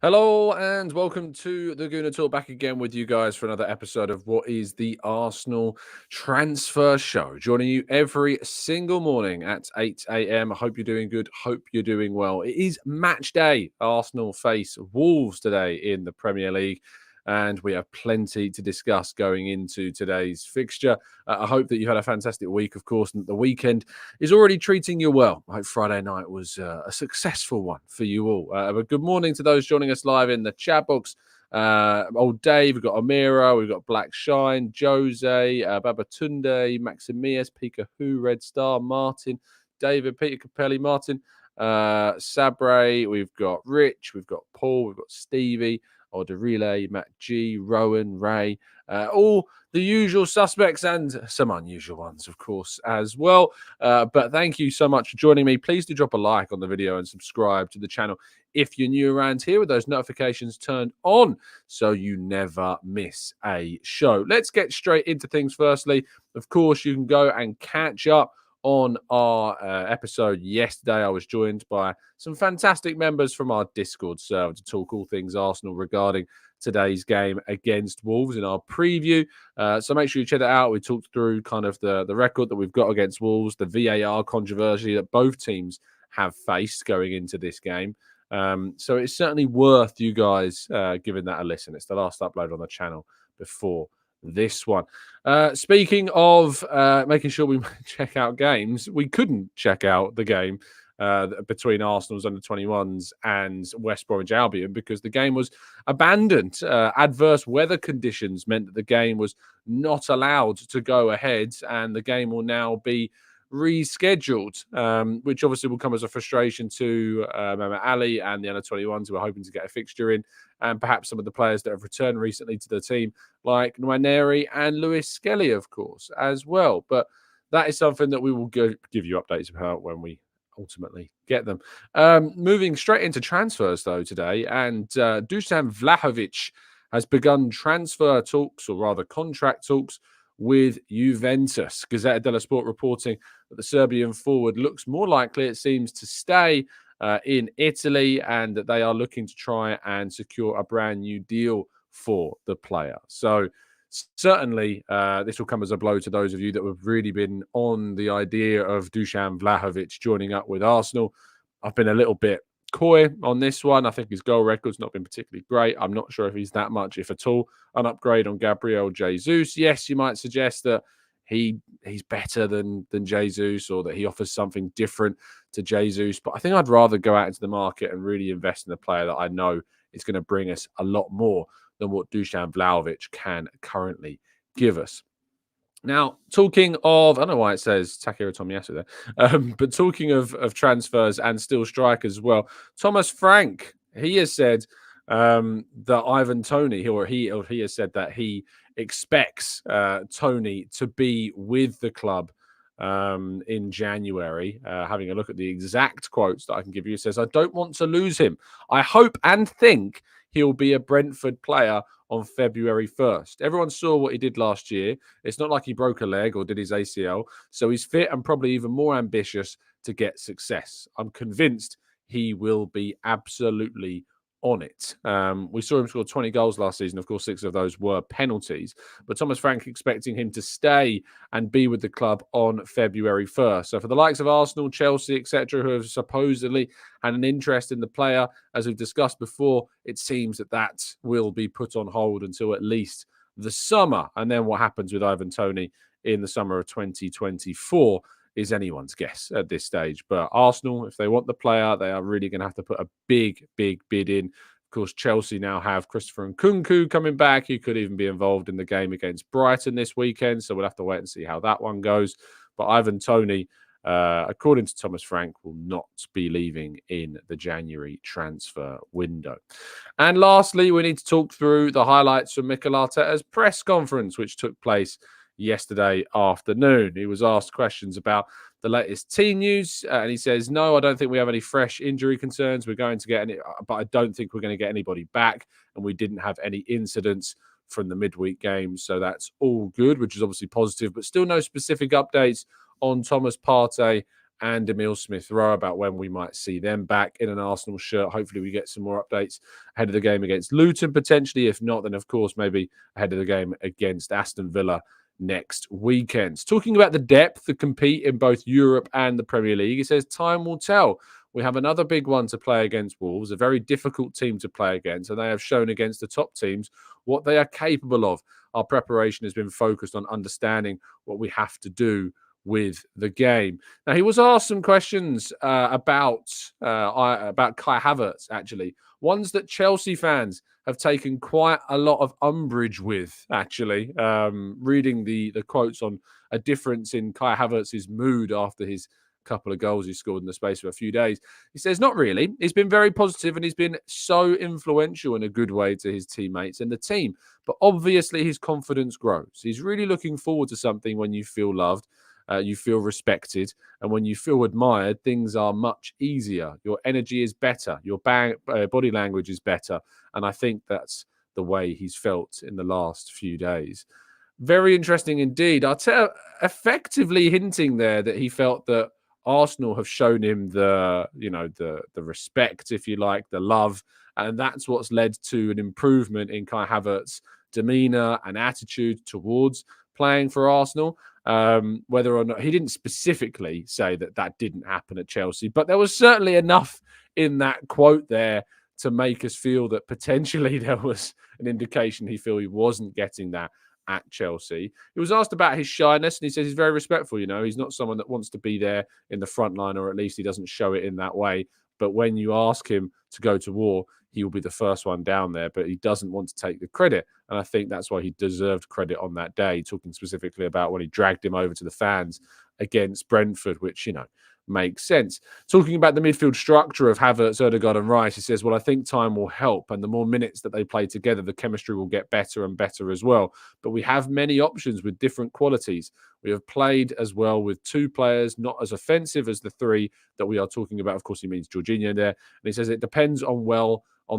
Hello and welcome to the Gooner Talk, back again with you guys for another episode of what is the Arsenal Transfer Show. Joining you every single morning at 8 a.m. I hope you're doing good. Hope you're doing well. It is match day. Arsenal face Wolves today in the Premier League, and we have plenty to discuss going into today's fixture. I hope that you've had a fantastic week, of course, and the weekend is already treating you well. I hope Friday night was a successful one for you all. But good morning to those joining us live in the chat box. Old Dave, we've got Amira, we've got Black Shine, Jose, Babatunde, Maximius, Pika Who, Red Star, Martin, David, Peter Capelli, Martin, Sabre, we've got Rich, we've got Paul, we've got Stevie, Order Relay, Matt G, Rowan, Ray, all the usual suspects and some unusual ones, of course, as well. But thank you so much for joining me. Please do drop a like on the video and subscribe to the channel if you're new around here, with those notifications turned on so you never miss a show. Let's get straight into things. Firstly, of course, you can go and catch up on our episode yesterday. I was joined by some fantastic members from our Discord server to talk all things Arsenal regarding today's game against Wolves in our preview. So make sure you check that out. We talked through kind of the record that we've got against Wolves, the VAR controversy that both teams have faced going into this game. So it's certainly worth you guys giving that a listen. It's the last upload on the channel before this one. Speaking of making sure we check out games, we couldn't check out the game between Arsenal's under-21s and West Bromwich Albion because the game was abandoned. Adverse weather conditions meant that the game was not allowed to go ahead, and the game will now be rescheduled, which obviously will come as a frustration to Mehmet Ali and the under-21s who are hoping to get a fixture in, and perhaps some of the players that have returned recently to the team, like Nwaneri and Lewis Skelly, of course, as well. But that is something that we will give you updates about when we ultimately get them. Moving straight into transfers, though, today, and Dusan Vlahovic has begun transfer talks, or rather contract talks, with Juventus. Gazzetta dello Sport reporting that the Serbian forward looks more likely, it seems, to stay in Italy, and that they are looking to try and secure a brand new deal for the player. So certainly this will come as a blow to those of you that have really been on the idea of Dusan Vlahovic joining up with Arsenal. I've been a little bit coy on this one. I think his goal record's not been particularly great. I'm not sure if he's that much, if at all, an upgrade on Gabriel Jesus. Yes, you might suggest that he's better than Jesus, or that he offers something different to Jesus. But I think I'd rather go out into the market and really invest in a player that I know is going to bring us a lot more than what Dusan Vlahovic can currently give us. Now, talking of, I don't know why it says Takehiro Tomiyasu there, but talking of transfers and still strikers as well, Thomas Frank, he has said that Ivan Toney, he has said that he expects Toney to be with the club in January. Having a look at the exact quotes that I can give you, it says, "I don't want to lose him. I hope and think he'll be a Brentford player on February 1st. Everyone saw what he did last year. It's not like he broke a leg or did his ACL. So he's fit and probably even more ambitious to get success. I'm convinced he will be absolutely on it." We saw him score 20 goals last season. Of course, 6 of those were penalties. But Thomas Frank expecting him to stay and be with the club on February 1st. So for the likes of Arsenal, Chelsea, etc., who have supposedly had an interest in the player, as we've discussed before, it seems that will be put on hold until at least the summer. And then what happens with Ivan Toney in the summer of 2024 is anyone's guess at this stage. But Arsenal, if they want the player, they are really going to have to put a big bid in. Of course, Chelsea now have Christopher Nkunku coming back. He could even be involved in the game against Brighton this weekend. So we'll have to wait and see how that one goes. But Ivan Toney, according to Thomas Frank, will not be leaving in the January transfer window. And lastly, we need to talk through the highlights from Mikel Arteta's press conference, which took place yesterday afternoon. He was asked questions about the latest team news, and he says, "No, I don't think we have any fresh injury concerns. We're going to get any, but I don't think we're going to get anybody back, and we didn't have any incidents from the midweek games, so that's all good," which is obviously positive, but still no specific updates on Thomas Partey and Emile Smith-Rowe about when we might see them back in an Arsenal shirt. Hopefully we get some more updates ahead of the game against Luton, potentially. If not, then of course maybe ahead of the game against Aston Villa next weekend. Talking about the depth to compete in both Europe and the Premier League, he says time will tell. We have another big one to play against Wolves, a very difficult team to play against, and they have shown against the top teams what they are capable of. Our preparation has been focused on understanding what we have to do with the game. Now, he was asked some questions about Kai Havertz, actually, ones that Chelsea fans have taken quite a lot of umbrage with, actually, reading the quotes on a difference in Kai Havertz's mood after his couple of goals he scored in the space of a few days. He says, not really. He's been very positive and he's been so influential in a good way to his teammates and the team. But obviously his confidence grows. He's really looking forward to something when you feel loved, you feel respected, and when you feel admired, things are much easier. Your energy is better. Your body language is better. And I think that's the way he's felt in the last few days. Very interesting indeed. Arteta effectively hinting there that he felt that Arsenal have shown him the respect, if you like, the love, and that's what's led to an improvement in Kai Havertz's demeanour and attitude towards playing for Arsenal. Whether or not he didn't specifically say that didn't happen at Chelsea, but there was certainly enough in that quote there to make us feel that potentially there was an indication he wasn't getting that at Chelsea. He was asked about his shyness, and he says he's very respectful. He's not someone that wants to be there in the front line, or at least he doesn't show it in that way. But when you ask him to go to war, he will be the first one down there, but he doesn't want to take the credit. And I think that's why he deserved credit on that day, talking specifically about when he dragged him over to the fans against Brentford, which, makes sense. Talking about the midfield structure of Havertz, Ødegaard and Rice, he says, well, I think time will help, and the more minutes that they play together, the chemistry will get better and better as well. But we have many options with different qualities. We have played as well with two players, not as offensive as the three that we are talking about. Of course, he means Jorginho there. And he says it depends on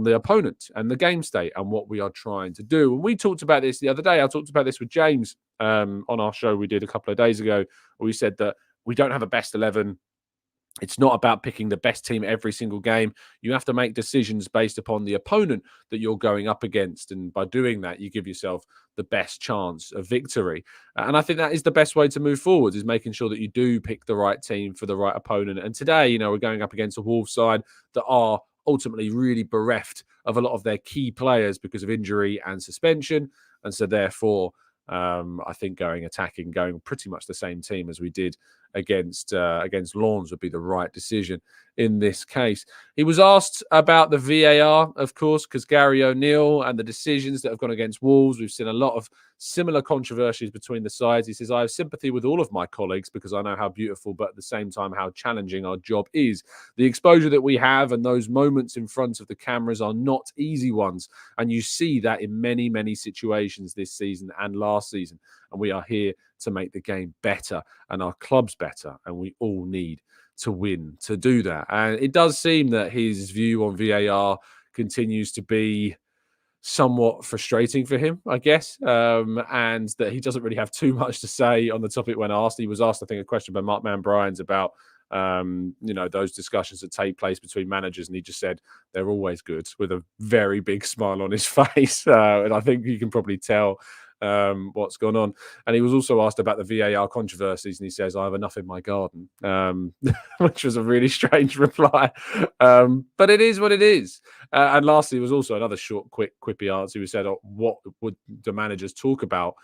the opponent and the game state and what we are trying to do. And we talked about this the other day. I talked about this with James on our show we did a couple of days ago, where we said that we don't have a best 11. It's not about picking the best team every single game. You have to make decisions based upon the opponent that you're going up against. And by doing that, you give yourself the best chance of victory. And I think that is the best way to move forward, is making sure that you do pick the right team for the right opponent. And today, we're going up against a Wolves side that are ultimately really bereft of a lot of their key players because of injury and suspension. And so therefore, I think going pretty much the same team as we did against Lens would be the right decision in this case. He was asked about the VAR, of course, because Gary O'Neill and the decisions that have gone against Wolves. We've seen a lot of similar controversies between the sides. He says, I have sympathy with all of my colleagues because I know how beautiful, but at the same time, how challenging our job is. The exposure that we have and those moments in front of the cameras are not easy ones. And you see that in many, many situations this season and last season. And we are here to make the game better and our clubs better. And we all need to win to do that. And it does seem that his view on VAR continues to be somewhat frustrating for him, I guess, and that he doesn't really have too much to say on the topic when asked. He was asked, I think, a question by Mark Mann-Bryans about those discussions that take place between managers, and he just said they're always good, with a very big smile on his face. And I think you can probably tell what's gone on. And he was also asked about the VAR controversies, and he says, I have enough in my garden, which was a really strange reply. But it is what it is. And lastly, was also another short, quick, quippy answer. He said, what would the managers talk about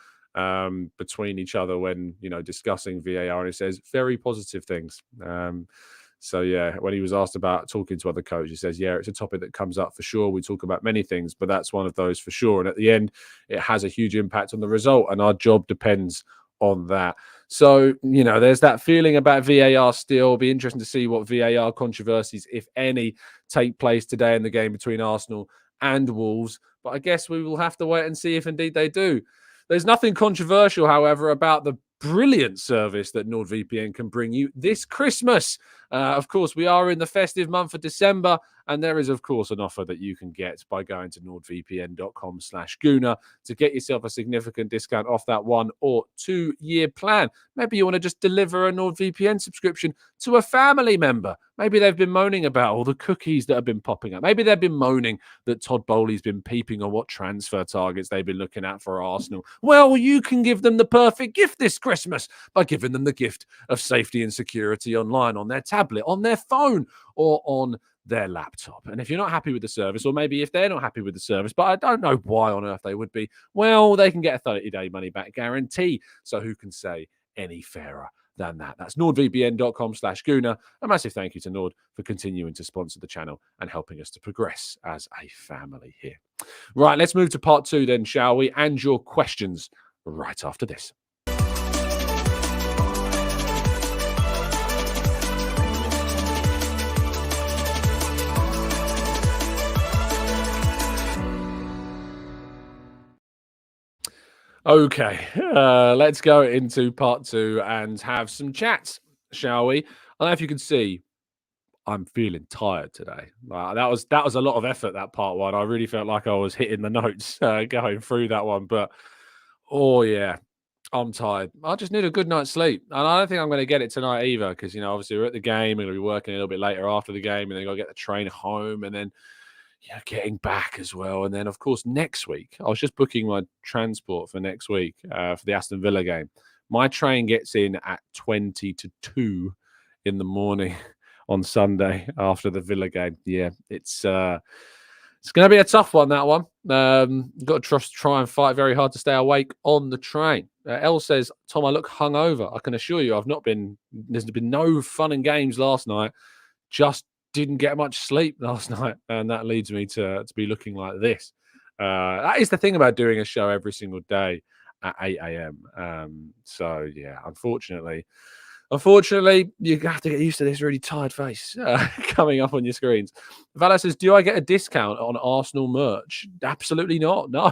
between each other when, discussing VAR? And he says, very positive things. So, yeah, when he was asked about talking to other coaches, he says, yeah, it's a topic that comes up for sure. We talk about many things, but that's one of those for sure. And at the end, it has a huge impact on the result, and our job depends on that. So, there's that feeling about VAR still. It'll be interesting to see what VAR controversies, if any, take place today in the game between Arsenal and Wolves. But I guess we will have to wait and see if indeed they do. There's nothing controversial, however, about the brilliant service that NordVPN can bring you this Christmas. Of course, we are in the festive month of December, And there is, of course, an offer that you can get by going to nordvpn.com/Gooner to get yourself a significant discount off that 1 or 2 year plan. Maybe you want to just deliver a NordVPN subscription to a family member. Maybe they've been moaning about all the cookies that have been popping up. Maybe they've been moaning that Todd Bowley's been peeping on what transfer targets they've been looking at for Arsenal. Well, you can give them the perfect gift this Christmas by giving them the gift of safety and security online on their tablet, on their phone, or on their laptop. And if you're not happy with the service, or maybe if they're not happy with the service, but I don't know why on earth they would be, well, they can get a 30-day money-back guarantee. So who can say any fairer than that? That's nordvpn.com/Gooner. A massive thank you to Nord for continuing to sponsor the channel and helping us to progress as a family here. Right, let's move to part 2 then, shall we? And your questions right after this. Okay, let's go into part 2 and have some chats, shall we? I don't know if you can see, I'm feeling tired today. That was a lot of effort, that part 1. I really felt like I was hitting the notes going through that one. But, oh, yeah, I'm tired. I just need a good night's sleep. And I don't think I'm going to get it tonight either because, obviously we're at the game. We're going to be working a little bit later after the game. And then got to get the train home and then getting back as well. And then, of course, next week, I was just booking my transport for next week for the Aston Villa game. My train gets in at 20 to 2 in the morning on Sunday after the Villa game. Yeah, it's going to be a tough one, that one. Got to try and fight very hard to stay awake on the train. Elle says, Tom, I look hungover. I can assure you there's been no fun and games last night. Just didn't get much sleep last night, and that leads me to be looking like this. That is the thing about doing a show every single day at 8 a.m. So, yeah, unfortunately, you have to get used to this really tired face coming up on your screens. Vala says, do I get a discount on Arsenal merch? Absolutely not. No,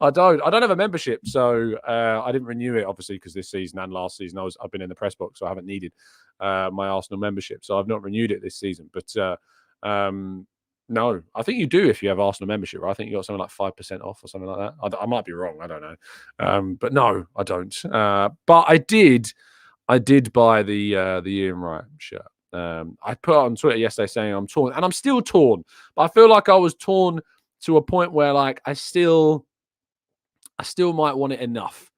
I don't. I don't have a membership, so I didn't renew it, obviously, because this season and last season I've been in the press box, so I haven't needed my Arsenal membership. So I've not renewed it this season. But no, I think you do if you have Arsenal membership, right? I think you got something like 5% off or something like that. I might be wrong. I don't know. But no, I don't. But I did buy the Ian Wright shirt. I put on Twitter yesterday saying I'm torn, and I'm still torn. But I feel like I was torn to a point where, like, I still might want it enough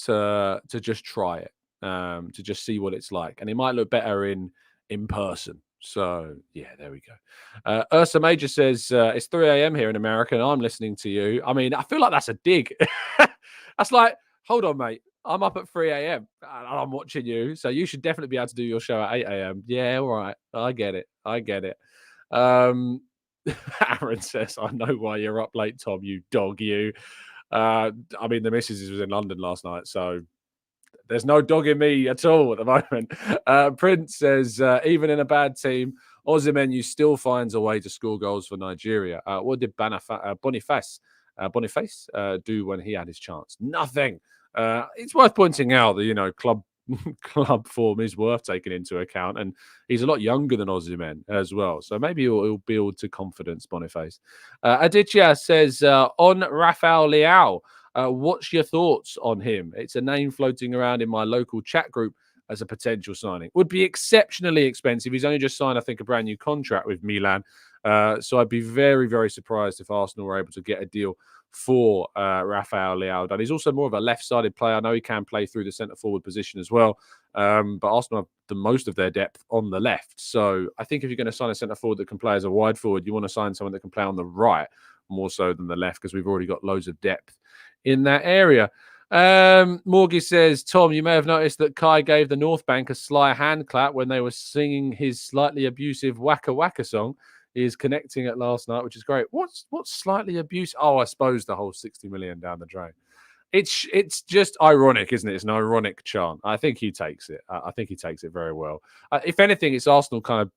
to just try it, to just see what it's like, and it might look better in person. So yeah, there we go. Ursa Major says it's 3 a.m. here in America, and I'm listening to you. I mean, I feel like that's a dig. That's like, hold on, mate. I'm up at 3 a.m. and I'm watching you, so you should definitely be able to do your show at 8 a.m. Yeah, all right. I get it. Aaron says, I know why you're up late, Tom, you dog, you. I mean, the missus was in London last night, so there's no dog in me at all at the moment. Prince says, even in a bad team, Osimhen still finds a way to score goals for Nigeria. What did Boniface do when he had his chance? Nothing. It's worth pointing out that, club form is worth taking into account, and he's a lot younger than Osimhen as well. So maybe he'll build to confidence, Boniface. Aditya says, on Rafael Leao, what's your thoughts on him? It's a name floating around in my local chat group as a potential signing. Would be exceptionally expensive. He's only just signed, I think, a brand new contract with Milan. So I'd be very, very surprised if Arsenal were able to get a deal for Rafael Leao. And he's also more of a left-sided player. I know he can play through the centre-forward position as well. But Arsenal have the most of their depth on the left. So I think if you're going to sign a centre-forward that can play as a wide forward, you want to sign someone that can play on the right more so than the left, because we've already got loads of depth in that area. Morgie says, Tom, you may have noticed that Kai gave the North Bank a sly hand clap when they were singing his slightly abusive Waka Waka song. He is connecting it last night, which is great. What's slightly abusive? Oh, I suppose the whole 60 million down the drain. It's just ironic, isn't it? It's an ironic chant. I think he takes it. I think he takes it very well. If anything, it's Arsenal kind of,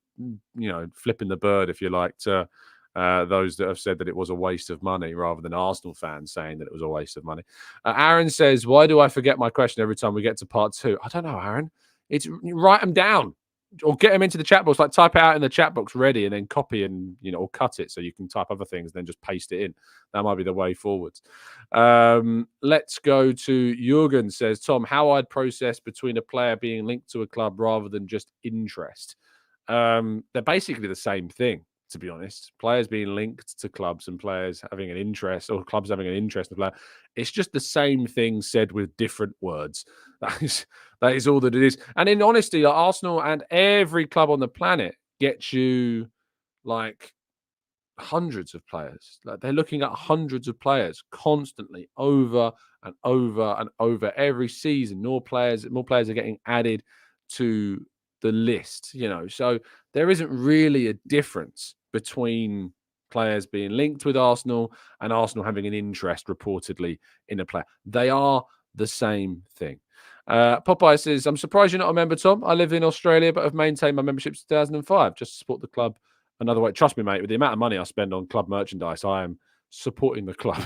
flipping the bird, if you like, to those that have said that it was a waste of money, rather than Arsenal fans saying that it was a waste of money. Aaron says, why do I forget my question every time we get to part 2? I don't know, Aaron. Write them down. or get them into the chat box, like type it out in the chat box ready and then copy and, or cut it so you can type other things and then just paste it in. That might be the way forwards. Let's go to Jürgen says, Tom, how I'd process between a player being linked to a club rather than just interest. They're basically the same thing, to be honest. Players being linked to clubs and players having an interest, or clubs having an interest in a player. It's just the same thing said with different words. That is all that it is. And in honesty, like Arsenal and every club on the planet gets you like hundreds of players. Like they're looking at hundreds of players constantly over and over and over every season. More players are getting added to the list, So there isn't really a difference between players being linked with Arsenal and Arsenal having an interest reportedly in a player. They are the same thing. Popeye says, I'm surprised you're not a member, Tom. I live in Australia, but have maintained my membership since 2005. Just to support the club another way. Trust me, mate, with the amount of money I spend on club merchandise, I am supporting the club.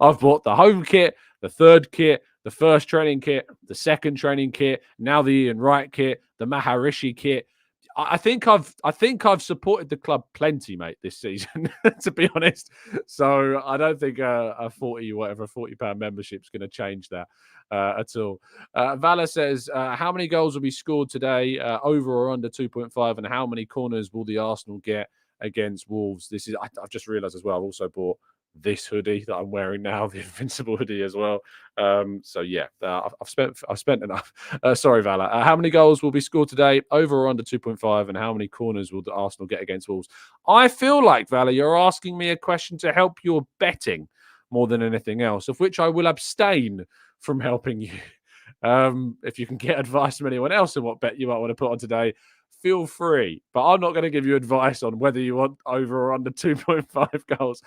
I've bought the home kit, the third kit, the first training kit, the second training kit, now the Ian Wright kit, the Maharishi kit. I think I've supported the club plenty, mate, this season, to be honest. So I don't think a £40 membership is going to change that at all. Vala says, how many goals will be scored today, over or under 2.5, and how many corners will the Arsenal get against Wolves? I've just realised as well, I've also bought this hoodie that I'm wearing now, the Invincible hoodie as well. So yeah, I've spent enough. Sorry, Vala. How many goals will be scored today, over or under 2.5, and how many corners will the Arsenal get against Wolves? I feel like, Vala, you're asking me a question to help your betting more than anything else, of which I will abstain from helping you. If you can get advice from anyone else on what bet you might want to put on today, feel free. But I'm not going to give you advice on whether you want over or under 2.5 goals.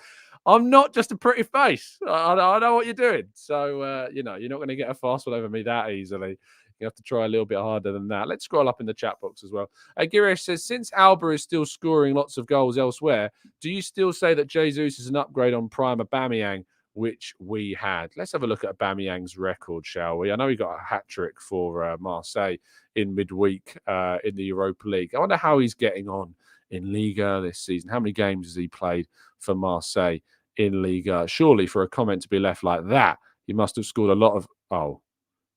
I'm not just a pretty face. I know what you're doing. So, you're not going to get a fast one over me that easily. You have to try a little bit harder than that. Let's scroll up in the chat box as well. Girish says, since Alba is still scoring lots of goals elsewhere, do you still say that Jesus is an upgrade on prime Aubameyang, which we had? Let's have a look at Aubameyang's record, shall we? I know he got a hat-trick for Marseille in midweek in the Europa League. I wonder how he's getting on in Liga this season. How many games has he played for Marseille in Liga? Surely for a comment to be left like that, he must have scored a lot of... Oh,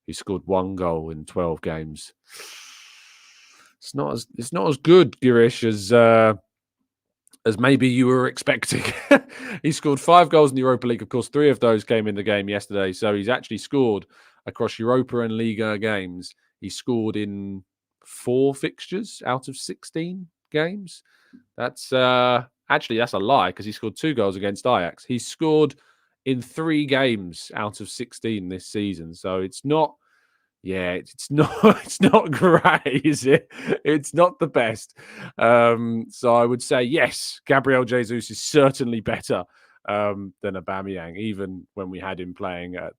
he scored 1 goal in 12 games. It's not as good, Girish, as maybe you were expecting. He scored 5 goals in the Europa League. Of course, 3 of those came in the game yesterday. So he's actually scored across Europa and Liga games. He scored in 4 fixtures out of 16 games. That's actually, that's a lie, because he scored 2 goals against Ajax. He scored in 3 games out of 16 this season. So it's not... Yeah, it's not great, is it? It's not the best. So I would say, yes, Gabriel Jesus is certainly better than Aubameyang, even when we had him playing at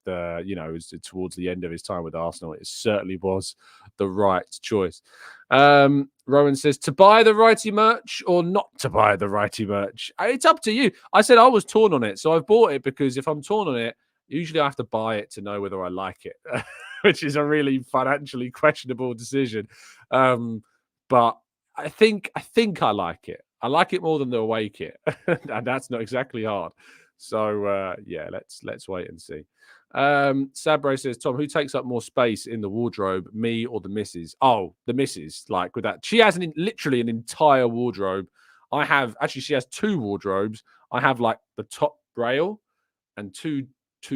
towards the end of his time with Arsenal. It certainly was the right choice. Rowan says, to buy the righty merch or not to buy the righty merch? It's up to you. I said I was torn on it, so I've bought it because if I'm torn on it, usually I have to buy it to know whether I like it. Which is a really financially questionable decision. But I think I like it. I like it more than the away kit. And that's not exactly hard. So, yeah, let's wait and see. Sabre says, Tom, who takes up more space in the wardrobe, me or the missus? Oh, the missus, like with that. She has literally an entire wardrobe. She has 2 wardrobes. I have like the top rail and two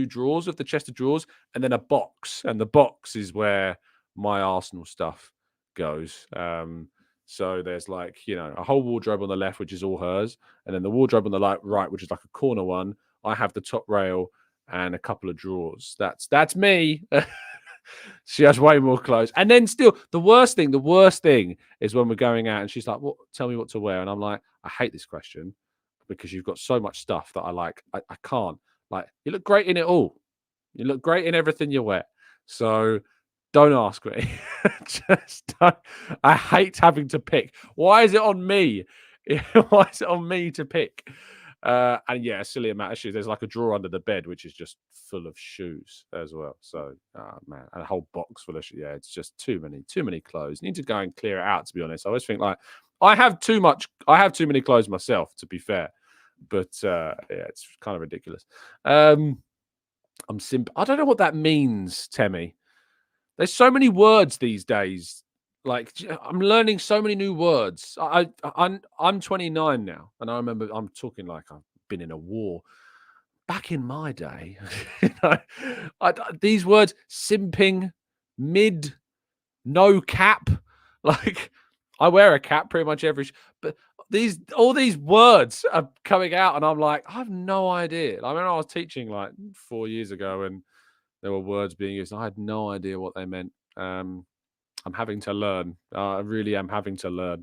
drawers of the chest of drawers, and then a box. And the box is where my Arsenal stuff goes. So there's like, a whole wardrobe on the left, which is all hers. And then the wardrobe on the right, which is like a corner one. I have the top rail and a couple of drawers. That's me. She has way more clothes. And then still, the worst thing is when we're going out and she's like, tell me what to wear. And I'm like, I hate this question because you've got so much stuff that I can't. Like, you look great in it all. You look great in everything you wear. So don't ask me. Just don't. I hate having to pick. Why is it on me? Why is it on me to pick? And yeah, a silly amount of shoes. There's like a drawer under the bed, which is just full of shoes as well. So, man, and a whole box full of shoes. Yeah, it's just too many clothes. Need to go and clear it out, to be honest. I always think like, I have too many clothes myself, to be fair. But yeah, it's kind of ridiculous. I don't know what that means, Temmie. There's so many words these days. Like I'm learning so many new words. I'm 29 now, and I remember I'm talking like I've been in a war. Back in my day, you know, these words: simping, mid, no cap. Like I wear a cap pretty much but all these words are coming out, and I'm like, I have no idea. I remember I was teaching like 4 years ago, and there were words being used. I had no idea what they meant. I'm having to learn. I really am having to learn.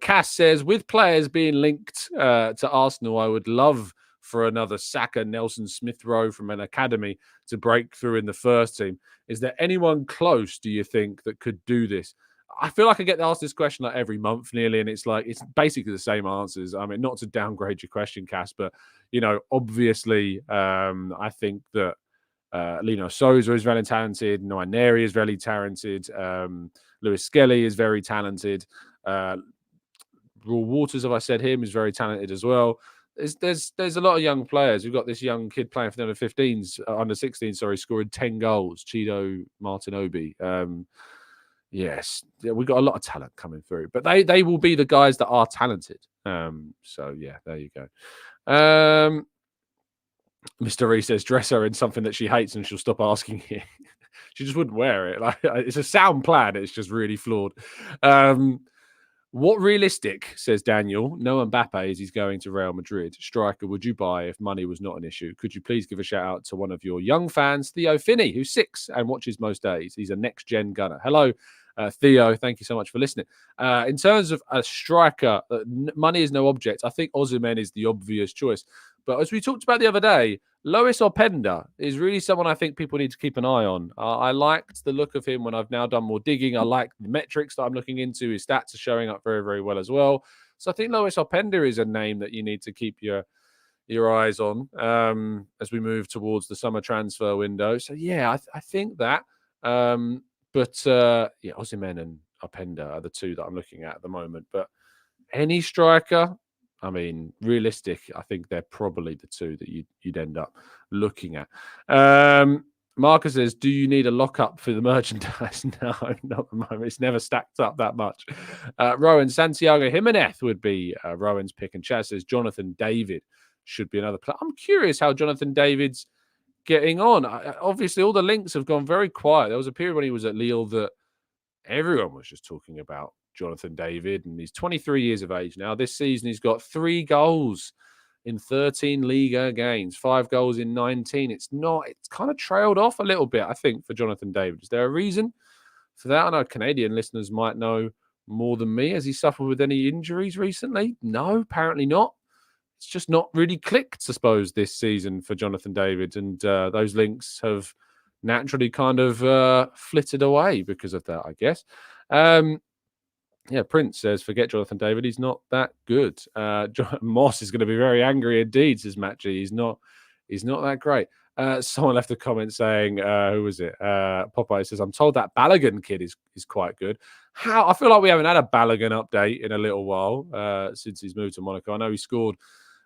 Cass says, with players being linked to Arsenal, I would love for another Saka, Nelson, Smith Rowe from an academy to break through in the first team. Is there anyone close, do you think, that could do this? I feel like I get asked this question like every month nearly, and it's like, it's basically the same answers. I mean, not to downgrade your question, Cass, but, you know, obviously, I think that Lino Souza is very talented. Nwaneri is very talented. Lewis Skelly is very talented. Raw Waters, have I said him, is very talented as well. There's a lot of young players. We've got this young kid playing for the under 15s, under 16, sorry, scoring 10 goals. Chido Martinobi. Yes, we've got a lot of talent coming through, but they will be the guys that are talented. So yeah, there you go. Mr. Reese says, dress her in something that she hates and she'll stop asking you. She just wouldn't wear it. Like, it's a sound plan. It's just really flawed. What realistic, says Daniel, no Mbappe as he's going to Real Madrid. Striker would you buy if money was not an issue? Could you please give a shout out to one of your young fans, Theo Finney, who's 6 and watches most days. He's a next-gen gunner. Hello, Theo. Thank you so much for listening. In terms of a striker, money is no object. I think Osimhen is the obvious choice. But as we talked about the other day, Lois Openda is really someone I think people need to keep an eye on. I liked the look of him when I've now done more digging. I like the metrics that I'm looking into. His stats are showing up very, very well as well. So I think Lois Openda is a name that you need to keep your eyes on as we move towards the summer transfer window. So, yeah, I think that. Yeah, Osimhen and Openda are the two that I'm looking at the moment. But any striker, I mean, realistic, I think they're probably the two that you'd end up looking at. Marcus says, do you need a lockup for the merchandise? No, not at the moment. It's never stacked up that much. Rowan, Santiago Jimenez would be Rowan's pick. And Chaz says, Jonathan David should be another player. I'm curious how Jonathan David's getting on. Obviously, all the links have gone very quiet. There was a period when he was at Lille that everyone was just talking about Jonathan David, and he's 23 years of age now. This season, he's got 3 goals in 13 Liga games, 5 goals in 19. It's kind of trailed off a little bit, I think, for Jonathan David. Is there a reason for that? I know Canadian listeners might know more than me. Has he suffered with any injuries recently? No, apparently not. It's just not really clicked, I suppose, this season for Jonathan David, and those links have naturally kind of flitted away because of that, I guess. Yeah, Prince says, forget Jonathan David. He's not that good. Moss is going to be very angry indeed, says Matchy. He's not that great. Someone left a comment saying, who was it? Popeye says, I'm told that Balogun kid is quite good. How? I feel like we haven't had a Balogun update in a little while since he's moved to Monaco. I know he scored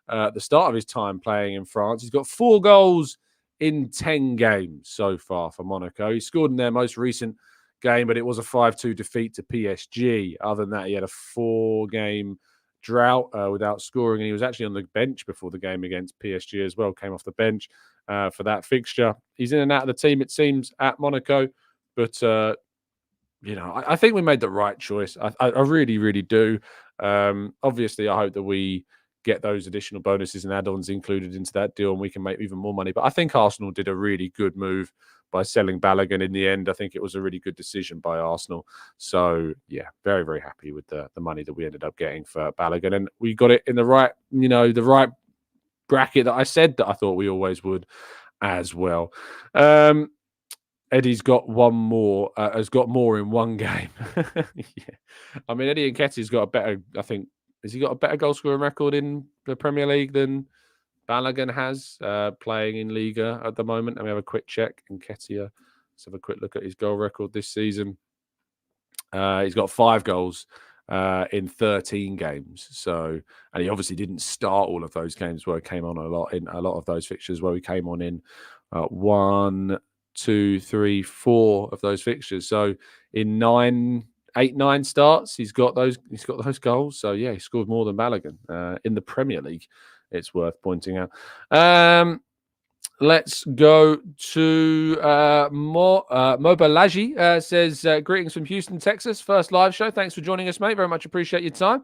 at the start of his time playing in France. He's got 4 goals in 10 games so far for Monaco. He scored in their most recent game, but it was a 5-2 defeat to PSG. Other than that, he had a 4-game drought without scoring, and he was actually on the bench before the game against PSG as well. Came off the bench for that fixture. He's in and out of the team, it seems, at Monaco, but I think we made the right choice. I really, really do. Obviously, I hope that we get those additional bonuses and add-ons included into that deal, and we can make even more money. But I think Arsenal did a really good move by selling Balogun in the end. I think it was a really good decision by Arsenal. So, yeah, very, very happy with the money that we ended up getting for Balogun. And we got it in the right, the right bracket that I said that I thought we always would as well. Eddie's got one more, has got more in one game. Yeah. I mean, Eddie Nketiah's got a better, I think, has he got a better goal scoring record in the Premier League than Balogun has playing in Liga at the moment. Let me have a quick check. Nketiah, let's have a quick look at his goal record this season. He's got 5 goals in 13 games. So, and he obviously didn't start all of those games where he came on a lot in a lot of those fixtures where he came on in 1, 2, 3, 4 of those fixtures. So in 9 starts, he's got those goals. So yeah, he scored more than Balogun in the Premier League. It's worth pointing out. Let's go to Mobalaji. Says, greetings from Houston, Texas. First live show. Thanks for joining us, mate. Very much appreciate your time.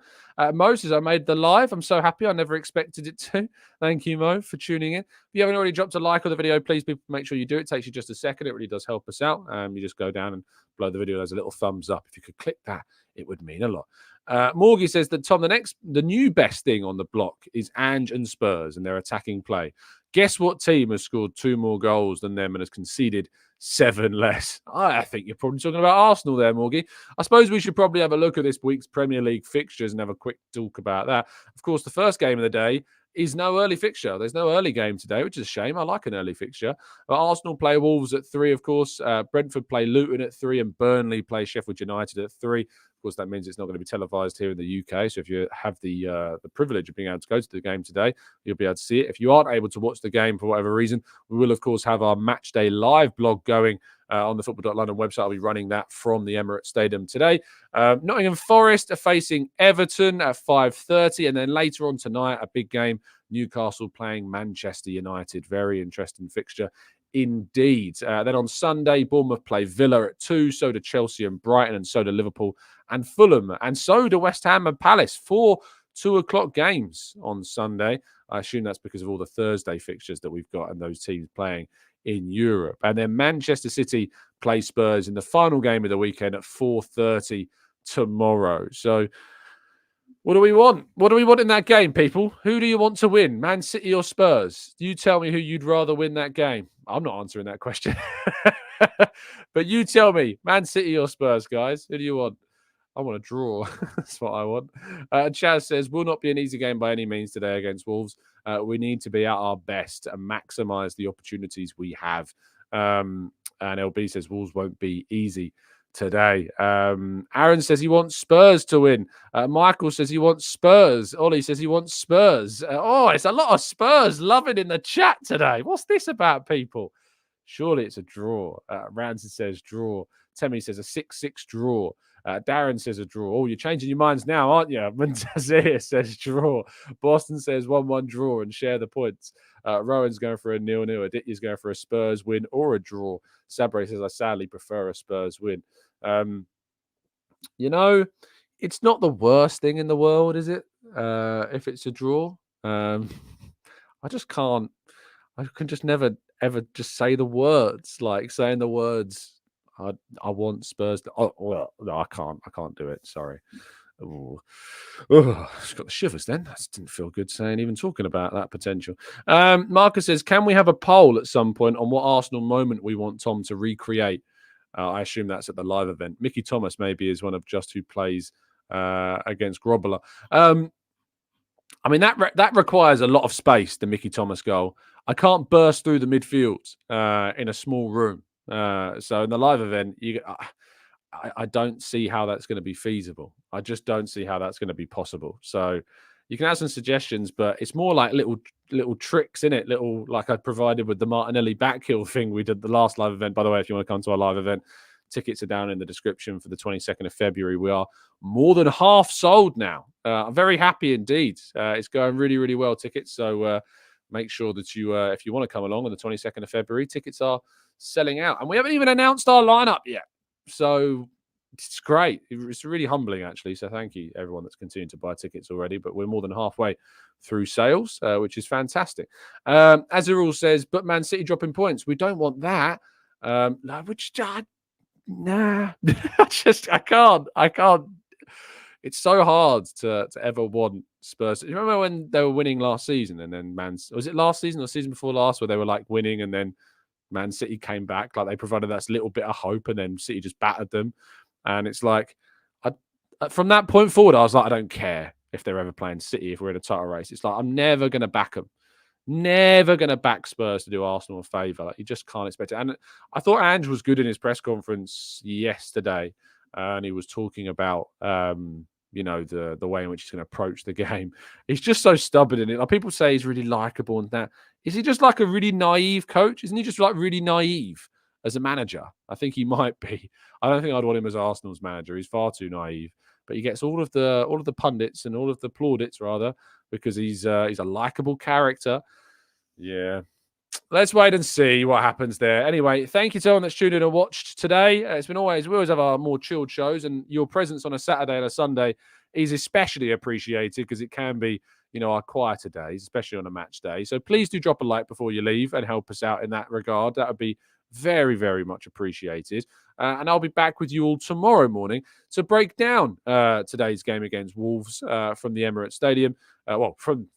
Mo says, I made the live. I'm so happy. I never expected it to. Thank you, Mo, for tuning in. If you haven't already dropped a like on the video, please make sure you do. It takes you just a second. It really does help us out. You just go down and below the video, there's a little thumbs up. If you could click that, it would mean a lot. Morgie says that, Tom, the new best thing on the block is Ange and Spurs and their attacking play. Guess what team has scored 2 more goals than them and has conceded 7 less? I think you're probably talking about Arsenal there, Morgie. I suppose we should probably have a look at this week's Premier League fixtures and have a quick talk about that. Of course, the first game of the day is no early fixture. There's no early game today, which is a shame. I like an early fixture. But Arsenal play Wolves at 3, of course. Brentford play Luton at 3 and Burnley play Sheffield United at 3. Of course, that means it's not going to be televised here in the UK. So if you have the privilege of being able to go to the game today, you'll be able to see it. If you aren't able to watch the game for whatever reason, we will, of course, have our Match Day Live blog going on the Football.London website. I'll be running that from the Emirates Stadium today. Nottingham Forest are facing Everton at 5:30. And then later on tonight, a big game, Newcastle playing Manchester United. Very interesting fixture indeed. Then on Sunday, Bournemouth play Villa at 2. So do Chelsea and Brighton, and so do Liverpool and Fulham. And so do West Ham and Palace. 4 2:00 games on Sunday. I assume that's because of all the Thursday fixtures that we've got and those teams playing in Europe. And then Manchester City play Spurs in the final game of the weekend at 4:30 tomorrow. So what do we want? What do we want in that game, people? Who do you want to win? Man City or Spurs? You tell me who you'd rather win that game. I'm not answering that question. But you tell me, Man City or Spurs, guys? Who do you want? I want to draw. That's what I want. Chaz says, will not be an easy game by any means today against Wolves. We need to be at our best and maximise the opportunities we have. And LB says, Wolves won't be easy today. Aaron says he wants Spurs to win. Michael says he wants Spurs. Ollie says he wants Spurs. It's a lot of Spurs loving in the chat today. What's this about, people? Surely it's a draw. Ramsey says draw. Temi says a 6-6 draw. Darren says a draw. Oh, you're changing your minds now, aren't you? Montazir says draw. Boston says 1-1 draw and share the points. Rowan's going for a 0-0. Aditya's going for a Spurs win or a draw. Sabre says, I sadly prefer a Spurs win. It's not the worst thing in the world, is it? If it's a draw. I just can't. I can just never, ever just say the words. Like saying the words, I want Spurs to... no, I can't do it. Sorry. Just got the shivers then. That didn't feel good even talking about that potential. Marcus says, can we have a poll at some point on what Arsenal moment we want Tom to recreate? I assume that's at the live event. Mickey Thomas maybe is one of just who plays against Grobbler. I mean, that requires a lot of space, the Mickey Thomas goal. I can't burst through the midfield in a small room. So in the live event, I don't see how that's going to be feasible. I just don't see how that's going to be possible. So you can have some suggestions, but it's more like little tricks in it. Little, like I provided with the Martinelli backhill thing we did the last live event. By the way, if you want to come to our live event, tickets are down in the description for the 22nd of February. We are more than half sold now. I'm very happy indeed. It's going really, really well, tickets. So make sure that you, if you want to come along on the 22nd of February, tickets are selling out. And we haven't even announced our lineup yet. So it's great. It's really humbling, actually. So thank you, everyone that's continued to buy tickets already. But we're more than halfway through sales, which is fantastic. Azarul says, but Man City dropping points. We don't want that. Nah. I can't. It's so hard to ever want Spurs. You remember when they were winning last season and then was it last season or season before last where they were like winning and then Man City came back, like they provided that little bit of hope and then City just battered them. And it's like, from that point forward, I was like, I don't care if they're ever playing City, if we're in a title race. It's like, I'm never going to back them. Never going to back Spurs to do Arsenal a favour. Like, you just can't expect it. And I thought Ange was good in his press conference yesterday, and he was talking about the way in which he's going to approach the game. He's just so stubborn in it. Like, people say he's really likable and that. Is he just like a really naive coach? Isn't he just like really naive as a manager? I think he might be. I don't think I'd want him as Arsenal's manager. He's far too naive. But he gets all of the pundits and all of the plaudits rather, because he's a likable character. Yeah. Let's wait and see what happens there. Anyway, thank you to everyone that's tuned in and watched today. It's been we always have our more chilled shows, and your presence on a Saturday and a Sunday is especially appreciated, because it can be, our quieter days, especially on a match day. So please do drop a like before you leave and help us out in that regard. That would be very, very much appreciated. And I'll be back with you all tomorrow morning to break down today's game against Wolves from the Emirates Stadium.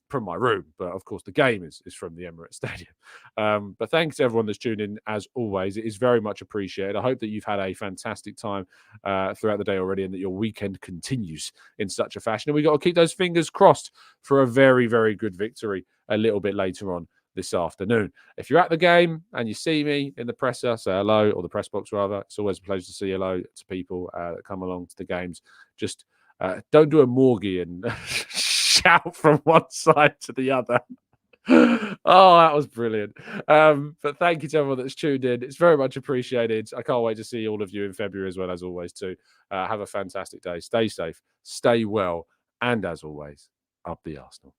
From my room, but of course the game is from the Emirates Stadium. But thanks to everyone that's tuned in, as always. It is very much appreciated. I hope that you've had a fantastic time throughout the day already, and that your weekend continues in such a fashion. And we've got to keep those fingers crossed for a very, very good victory a little bit later on this afternoon. If you're at the game and you see me in the presser, say hello, or the press box rather. It's always a pleasure to say hello to people that come along to the games. Just don't do a Morgie and shout from one side to the other. Oh, that was brilliant. But thank you to everyone that's tuned in. It's very much appreciated. I can't wait to see all of you in February as well, as always, too. Have a fantastic day. Stay safe, stay well, and as always, up the Arsenal.